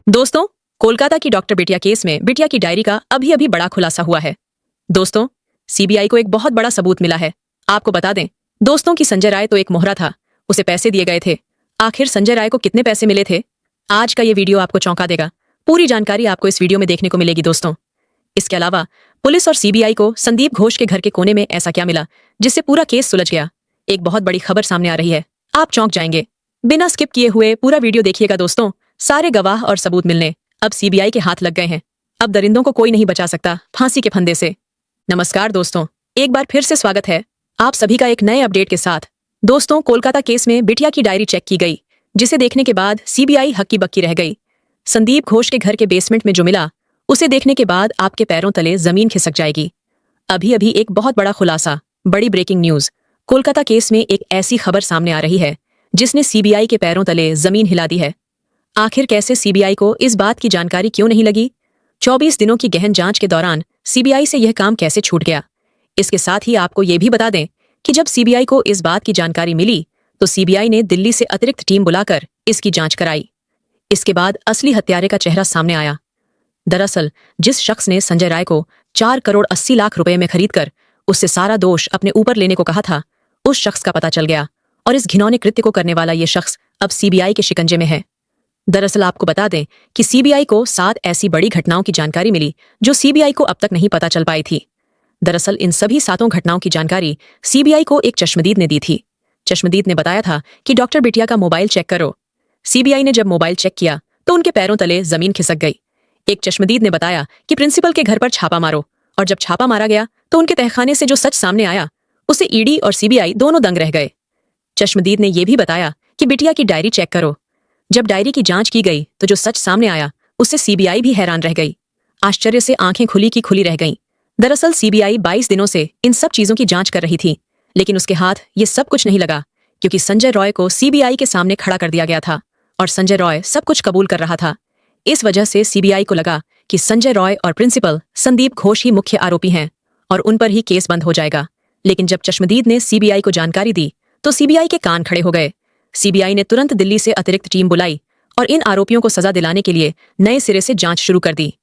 दोस्तों, कोलकाता की डॉक्टर बिटिया केस में बिटिया की डायरी का अभी अभी बड़ा खुलासा हुआ है। दोस्तों, सीबीआई को एक बहुत बड़ा सबूत मिला है। आपको बता दें दोस्तों कि संजय राय तो एक मोहरा था, उसे पैसे दिए गए थे। आखिर संजय राय को कितने पैसे मिले थे? आज का ये वीडियो आपको चौंका देगा। पूरी जानकारी आपको इस वीडियो में देखने को मिलेगी दोस्तों। इसके अलावा पुलिस और सीबीआई को संदीप घोष के घर के कोने में ऐसा क्या मिला जिससे पूरा केस सुलझ गया? एक बहुत बड़ी खबर सामने आ रही है, आप चौंक जाएंगे। बिना स्किप किए हुए पूरा वीडियो देखिएगा दोस्तों। सारे गवाह और सबूत मिलने अब सीबीआई के हाथ लग गए हैं। अब दरिंदों को कोई नहीं बचा सकता फांसी के फंदे से। नमस्कार दोस्तों, एक बार फिर से स्वागत है आप सभी का एक नए अपडेट के साथ। दोस्तों, कोलकाता केस में बिटिया की डायरी चेक की गई, जिसे देखने के बाद सीबीआई हक्की बक्की रह गई। संदीप घोष के घर के बेसमेंट में जो मिला, उसे देखने के बाद आपके पैरों तले जमीन खिसक जाएगी। अभी अभी एक बहुत बड़ा खुलासा, बड़ी ब्रेकिंग न्यूज। कोलकाता केस में एक ऐसी खबर सामने आ रही है जिसने सीबीआई के पैरों तले जमीन हिला दी है। आखिर कैसे सीबीआई को इस बात की जानकारी क्यों नहीं लगी? 24 दिनों की गहन जांच के दौरान सीबीआई से यह काम कैसे छूट गया? इसके साथ ही आपको यह भी बता दें कि जब सीबीआई को इस बात की जानकारी मिली तो सीबीआई ने दिल्ली से अतिरिक्त टीम बुलाकर इसकी जांच कराई। इसके बाद असली हत्यारे का चेहरा सामने आया। दरअसल जिस शख्स ने संजय राय को 4 करोड़ 80 लाख रुपए में खरीदकर उससे सारा दोष अपने ऊपर लेने को कहा था, उस शख्स का पता चल गया और इस घिनौने कृत्य को करने वाला यह शख्स अब सीबीआई के शिकंजे में है। दरअसल आपको बता दें कि सीबीआई को 7 ऐसी बड़ी घटनाओं की जानकारी मिली जो सीबीआई को अब तक नहीं पता चल पाई थी। दरअसल इन सभी 7 घटनाओं की जानकारी सीबीआई को एक चश्मदीद ने दी थी। चश्मदीद ने बताया था कि डॉक्टर बिटिया का मोबाइल चेक करो। सीबीआई ने जब मोबाइल चेक किया तो उनके पैरों तले जमीन खिसक गई। एक चश्मदीद ने बताया कि प्रिंसिपल के घर पर छापा मारो, और जब छापा मारा गया तो उनके तहखाने से जो सच सामने आया उसे ईडी और सीबीआई दोनों दंग रह गए। चश्मदीद ने यह भी बताया कि बिटिया की डायरी चेक करो। जब डायरी की जांच की गई तो जो सच सामने आया उससे सीबीआई भी हैरान रह गई। आश्चर्य से आंखें खुली की खुली रह गईं। दरअसल सीबीआई 22 दिनों से इन सब चीजों की जांच कर रही थी, लेकिन उसके हाथ ये सब कुछ नहीं लगा, क्योंकि संजय रॉय को सीबीआई के सामने खड़ा कर दिया गया था और संजय रॉय सब कुछ कबूल कर रहा था। इस वजह से सीबीआई को लगा कि संजय रॉय और प्रिंसिपल संदीप घोष ही मुख्य आरोपी हैं और उन पर ही केस बंद हो जाएगा। लेकिन जब चश्मदीद ने सीबीआई को जानकारी दी तो सीबीआई के कान खड़े हो गए। सीबीआई ने तुरंत दिल्ली से अतिरिक्त टीम बुलाई और इन आरोपियों को सजा दिलाने के लिए नए सिरे से जांच शुरू कर दी।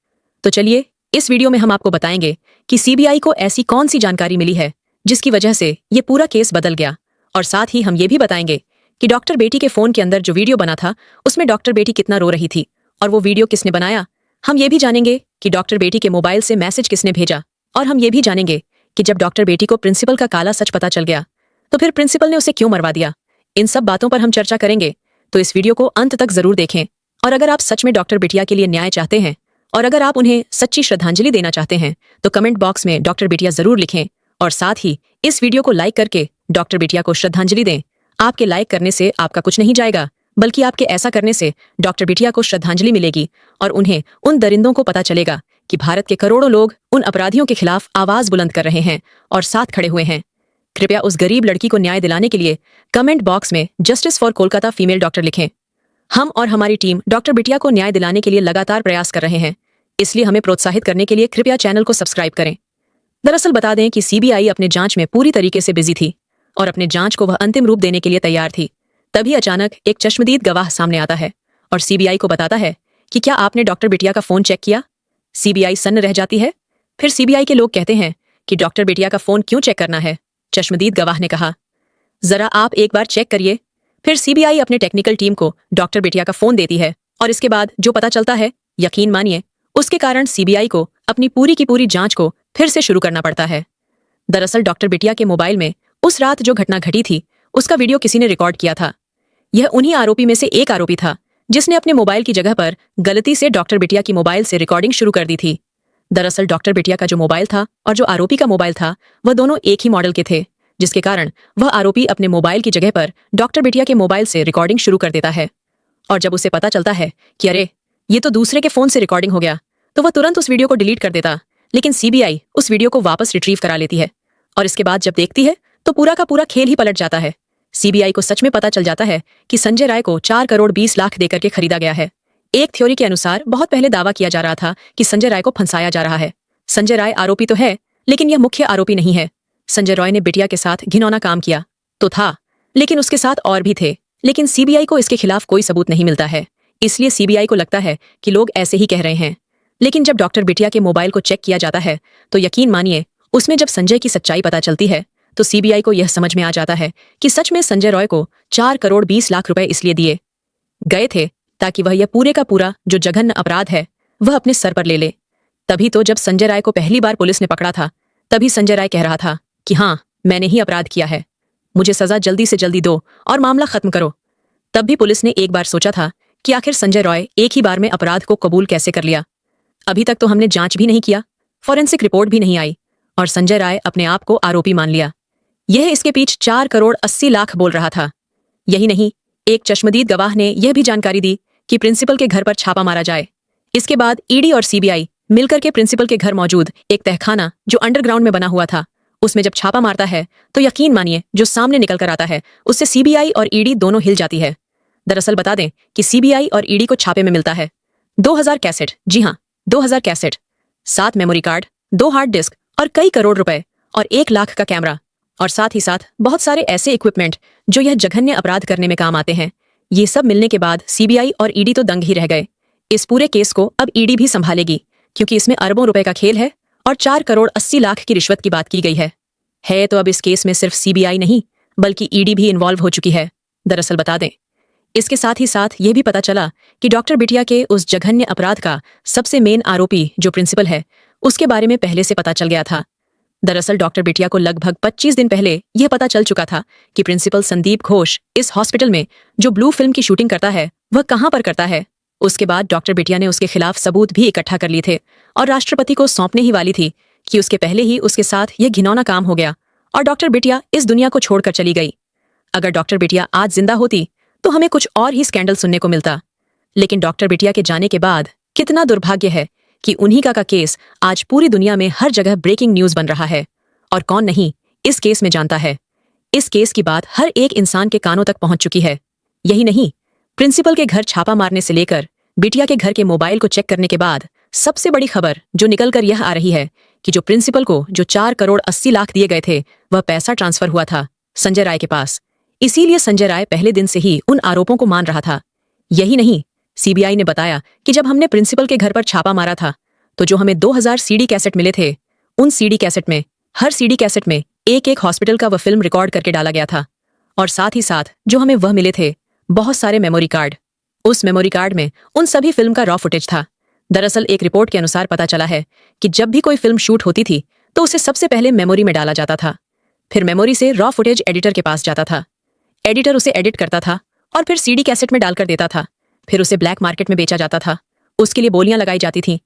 तो चलिए इस वीडियो में हम आपको बताएंगे कि सीबीआई को ऐसी कौन सी जानकारी मिली है जिसकी वजह से ये पूरा केस बदल गया, और साथ ही हम ये भी बताएंगे कि डॉक्टर बेटी के फोन के अंदर जो वीडियो बना था उसमें डॉक्टर बेटी कितना रो रही थी और वो वीडियो किसने बनाया। हम ये भी जानेंगे कि डॉक्टर बेटी के मोबाइल से मैसेज किसने भेजा, और हम ये भी जानेंगे कि जब डॉक्टर बेटी को प्रिंसिपल का काला सच पता चल गया तो फिर प्रिंसिपल ने उसे क्यों मरवा दिया। इन सब बातों पर हम चर्चा करेंगे, तो इस वीडियो को अंत तक जरूर देखें। और अगर आप सच में डॉक्टर बिटिया के लिए न्याय चाहते हैं और अगर आप उन्हें सच्ची श्रद्धांजलि देना चाहते हैं तो कमेंट बॉक्स में डॉक्टर बिटिया जरूर लिखें, और साथ ही इस वीडियो को लाइक करके डॉक्टर बिटिया को श्रद्धांजलि दें। आपके लाइक करने से आपका कुछ नहीं जाएगा, बल्कि आपके ऐसा करने से डॉक्टर बिटिया को श्रद्धांजलि मिलेगी और उन्हें उन दरिंदों को पता चलेगा कि भारत के करोड़ों लोग उन अपराधियों के खिलाफ आवाज बुलंद कर रहे हैं और साथ खड़े हुए हैं। कृपया उस गरीब लड़की को न्याय दिलाने के लिए कमेंट बॉक्स में justice for Kolkata female doctor लिखें। हम और हमारी टीम डॉक्टर बिटिया को न्याय दिलाने के लिए लगातार प्रयास कर रहे हैं, इसलिए हमें प्रोत्साहित करने के लिए कृपया चैनल को सब्सक्राइब करें। दरअसल बता दें कि सीबीआई अपने जांच में पूरी तरीके से बिजी थी और अपने जांच को वह अंतिम रूप देने के लिए तैयार थी। तभी अचानक एक चश्मदीद गवाह सामने आता है और सीबीआई को बताता है कि क्या आपने डॉक्टर बिटिया का फोन चेक किया। सीबीआई सन्न रह जाती है। फिर सीबीआई के लोग कहते हैं कि डॉक्टर बिटिया का फोन क्यों चेक करना है। चश्मदीद गवाह ने कहा, जरा आप एक बार चेक करिए। फिर सीबीआई अपने टेक्निकल टीम को डॉक्टर बिटिया का फोन देती है और इसके बाद जो पता चलता है, यकीन मानिए उसके कारण सीबीआई को अपनी पूरी की पूरी जांच को फिर से शुरू करना पड़ता है। दरअसल डॉक्टर बिटिया के मोबाइल में उस रात जो घटना घटी थी उसका वीडियो किसी ने रिकॉर्ड किया था। यह उन्हीं आरोपी में से एक आरोपी था जिसने अपने मोबाइल की जगह पर गलती से डॉक्टर बिटिया की मोबाइल से रिकॉर्डिंग शुरू कर दी थी। दरअसल डॉक्टर बिटिया का जो मोबाइल था और जो आरोपी का मोबाइल था वह दोनों एक ही मॉडल के थे, जिसके कारण वह आरोपी अपने मोबाइल की जगह पर डॉक्टर बिटिया के मोबाइल से रिकॉर्डिंग शुरू कर देता है। और जब उसे पता चलता है कि अरे ये तो दूसरे के फोन से रिकॉर्डिंग हो गया, तो वह तुरंत उस वीडियो को डिलीट कर देता। लेकिन सीबीआई उस वीडियो को वापस रिट्रीव करा लेती है और इसके बाद जब देखती है तो पूरा का पूरा खेल ही पलट जाता है। सीबीआई को सच में पता चल जाता है कि संजय राय को 4 करोड़ 20 लाख देकर के खरीदा गया है। एक थ्योरी के अनुसार बहुत पहले दावा किया जा रहा था कि संजय राय को फंसाया जा रहा है। संजय राय आरोपी तो है, लेकिन यह मुख्य आरोपी नहीं है। संजय रॉय ने बिटिया के साथ घिनौना काम किया तो था, लेकिन उसके साथ और भी थे, लेकिन सीबीआई को इसके खिलाफ कोई सबूत नहीं मिलता है। इसलिए सीबीआई को लगता है कि लोग ऐसे ही कह रहे हैं। लेकिन जब डॉक्टर बिटिया के मोबाइल को चेक किया जाता है तो यकीन मानिए उसमें जब संजय की सच्चाई पता चलती है तो सीबीआई को यह समझ में आ जाता है कि सच में संजय रॉय को 4 करोड़ 20 लाख रुपए इसलिए दिए गए थे ताकि वह यह पूरे का पूरा जो जघन्य अपराध है वह अपने सर पर ले ले। तभी तो जब संजय राय को पहली बार पुलिस ने पकड़ा था तभी संजय राय कह रहा था कि हाँ, मैंने ही अपराध किया है, मुझे सजा जल्दी से जल्दी दो और मामला खत्म करो। तब भी पुलिस ने एक बार सोचा था कि आखिर संजय रॉय एक ही बार में अपराध को कबूल कैसे कर लिया। अभी तक तो हमने जांच भी नहीं किया, फॉरेंसिक रिपोर्ट भी नहीं आई और संजय राय अपने आप को आरोपी मान लिया। यह इसके पीछे 4 करोड़ 80 लाख बोल रहा था। यही नहीं, एक चश्मदीद गवाह ने यह भी जानकारी दी कि प्रिंसिपल के घर पर छापा मारा जाए। इसके बाद ईडी और सीबीआई मिलकर के प्रिंसिपल के घर मौजूद एक तहखाना जो अंडरग्राउंड में बना हुआ था उसमें जब छापा मारता है तो यकीन मानिए जो सामने निकल कर आता है उससे सीबीआई और ईडी दोनों हिल जाती है। दरअसल बता दें कि सीबीआई और ईडी को छापे में मिलता है 2000 कैसेट, जी हाँ 2000 cassette, 7 memory card, 2 hard disk और कई करोड़ रुपए और 1 लाख का कैमरा और साथ ही साथ बहुत सारे ऐसे इक्विपमेंट जो यह जघन्य अपराध करने में काम आते हैं। ये सब मिलने के बाद सीबीआई और ईडी तो दंग ही रह गए। इस पूरे केस को अब ईडी भी संभालेगी क्योंकि इसमें अरबों रुपए का खेल है और 4 करोड़ 80 लाख की रिश्वत की बात की गई है तो अब इस केस में सिर्फ सीबीआई नहीं बल्कि ईडी भी इन्वॉल्व हो चुकी है। दरअसल बता दें, इसके साथ ही साथ यह भी पता चला कि डॉक्टर बिटिया के उस जघन्य अपराध का सबसे मेन आरोपी जो प्रिंसिपल है उसके बारे में पहले से पता चल गया था। दरअसल डॉक्टर बिटिया को लगभग 25 दिन पहले यह पता चल चुका था कि प्रिंसिपल संदीप घोष इस हॉस्पिटल में जो ब्लू फिल्म की शूटिंग करता है वह कहां पर करता है। उसके बाद डॉक्टर बिटिया ने उसके खिलाफ सबूत भी इकट्ठा कर लिए थे और राष्ट्रपति को सौंपने ही वाली थी कि उसके पहले ही उसके साथ यह घिनौना काम हो गया और डॉक्टर बिटिया इस दुनिया को छोड़कर चली गई। अगर डॉक्टर बिटिया आज जिंदा होती तो हमें कुछ और ही स्कैंडल सुनने को मिलता। लेकिन डॉक्टर बिटिया के जाने के बाद कितना दुर्भाग्य है कि उन्हीं का केस आज पूरी दुनिया में हर जगह ब्रेकिंग न्यूज बन रहा है और कौन नहीं इस केस में जानता है। इस केस की बात हर एक इंसान के कानों तक पहुंच चुकी है। यही नहीं, प्रिंसिपल के घर छापा मारने से लेकर बिटिया के घर के मोबाइल को चेक करने के बाद सबसे बड़ी खबर जो निकल कर यह आ रही है कि जो प्रिंसिपल को जो 4 करोड़ 80 लाख दिए गए थे वह पैसा ट्रांसफर हुआ था संजय राय के पास। इसीलिए संजय राय पहले दिन से ही उन आरोपों को मान रहा था। यही नहीं, सीबीआई ने बताया कि जब हमने प्रिंसिपल के घर पर छापा मारा था तो जो हमें 2000 सीडी कैसेट मिले थे उन सीडी कैसेट में हर सीडी कैसेट में एक एक हॉस्पिटल का वह फिल्म रिकॉर्ड करके डाला गया था और साथ ही साथ जो हमें वह मिले थे बहुत सारे मेमोरी कार्ड। उस मेमोरी कार्ड में उन सभी फिल्म का रॉ फुटेज था। दरअसल एक रिपोर्ट के अनुसार पता चला है कि जब भी कोई फिल्म शूट होती थी तो उसे सबसे पहले मेमोरी में डाला जाता था, फिर मेमोरी से रॉ फुटेज एडिटर के पास जाता था, एडिटर उसे एडिट करता था और फिर सीडी कैसेट में डालकर देता था, फिर उसे ब्लैक मार्केट में बेचा जाता था, उसके लिए बोलियां लगाई जाती थीं।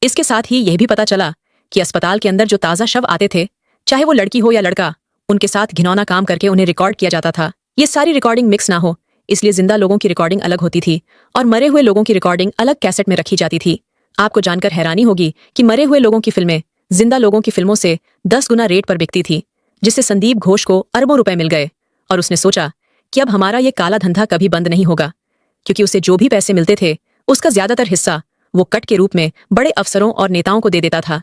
इसके साथ ही यह भी पता चला कि अस्पताल के अंदर जो ताज़ा शव आते थे, चाहे वो लड़की हो या लड़का, उनके साथ घिनौना काम करके उन्हें रिकॉर्ड किया जाता था। ये सारी रिकॉर्डिंग मिक्स ना हो इसलिए जिंदा लोगों की रिकॉर्डिंग अलग होती थी और मरे हुए लोगों की रिकॉर्डिंग अलग कैसेट में रखी जाती थी। आपको जानकर हैरानी होगी कि मरे हुए लोगों की फिल्में जिंदा लोगों की फिल्मों से 10 गुना रेट पर बिकती थी, जिससे संदीप घोष को अरबों रुपए मिल गए और उसने सोचा कि अब हमारा ये काला धंधा कभी बंद नहीं होगा, क्योंकि उसे जो भी पैसे मिलते थे उसका ज्यादातर हिस्सा वो कट के रूप में बड़े अफसरों और नेताओं को दे देता था,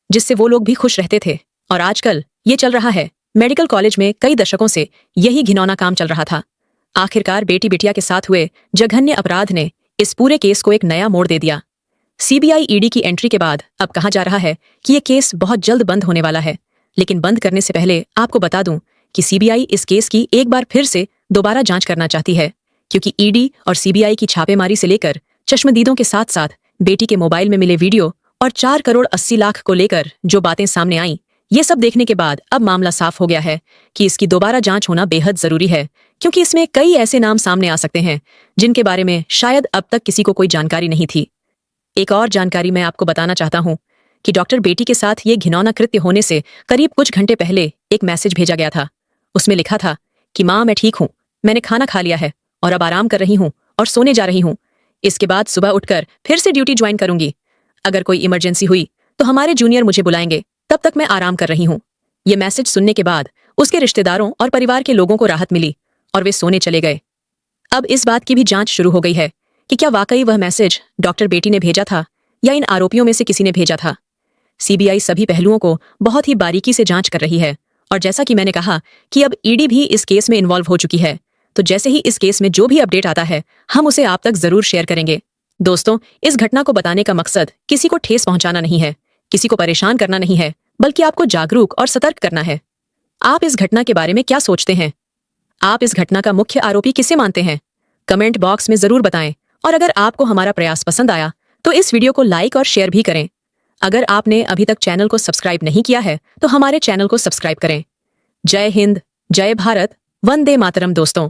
जिससे वो लोग भी खुश रहते थे। और आजकल ये चल रहा है, मेडिकल कॉलेज में कई दशकों से यही घिनौना काम चल रहा था। आखिरकार बेटी बिटिया के साथ हुए जघन्य अपराध ने इस पूरे केस को एक नया मोड़ दे दिया। सीबीआई ईडी की एंट्री के बाद अब कहा जा रहा है कि ये केस बहुत जल्द बंद होने वाला है। लेकिन बंद करने से पहले आपको बता दूं कि सीबीआई इस केस की एक बार फिर से दोबारा जांच करना चाहती है, क्योंकि ईडी और सीबीआई की छापेमारी से लेकर चश्मदीदों के साथ साथ बेटी के मोबाइल में मिले वीडियो और 4 करोड़ 80 लाख को लेकर जो बातें सामने आईं, ये सब देखने के बाद अब मामला साफ हो गया है कि इसकी दोबारा जांच होना बेहद जरूरी है, क्योंकि इसमें कई ऐसे नाम सामने आ सकते हैं जिनके बारे में शायद अब तक किसी को कोई जानकारी नहीं थी। एक और जानकारी मैं आपको बताना चाहता हूं कि डॉक्टर बेटी के साथ ये घिनौना कृत्य होने से करीब कुछ घंटे पहले एक मैसेज भेजा गया था। उसमें लिखा था कि माँ, मैं ठीक हूँ, मैंने खाना खा लिया है और अब आराम कर रही हूँ और सोने जा रही हूँ। इसके बाद सुबह उठकर फिर से ड्यूटी ज्वाइन करूंगी। अगर कोई इमरजेंसी हुई तो हमारे जूनियर मुझे बुलाएंगे, तब तक मैं आराम कर रही हूँ। ये मैसेज सुनने के बाद उसके रिश्तेदारों और परिवार के लोगों को राहत मिली और वे सोने चले गए। अब इस बात की भी जांच शुरू हो गई है कि क्या वाकई वह मैसेज डॉक्टर बेटी ने भेजा था या इन आरोपियों में से किसी ने भेजा था। सीबीआई सभी पहलुओं को बहुत ही बारीकी से जांच कर रही है और जैसा कि मैंने कहा कि अब ईडी भी इस केस में इन्वॉल्व हो चुकी है, तो जैसे ही इस केस में जो भी अपडेट आता है हम उसे आप तक जरूर शेयर करेंगे। दोस्तों, इस घटना को बताने का मकसद किसी को ठेस पहुंचाना नहीं है, किसी को परेशान करना नहीं है, बल्कि आपको जागरूक और सतर्क करना है। आप इस घटना के बारे में क्या सोचते हैं? आप इस घटना का मुख्य आरोपी किसे मानते हैं? कमेंट बॉक्स में जरूर बताएं। और अगर आपको हमारा प्रयास पसंद आया तो इस वीडियो को लाइक और शेयर भी करें। अगर आपने अभी तक चैनल को सब्सक्राइब नहीं किया है तो हमारे चैनल को सब्सक्राइब करें। जय हिंद, जय भारत, वंदे मातरम दोस्तों।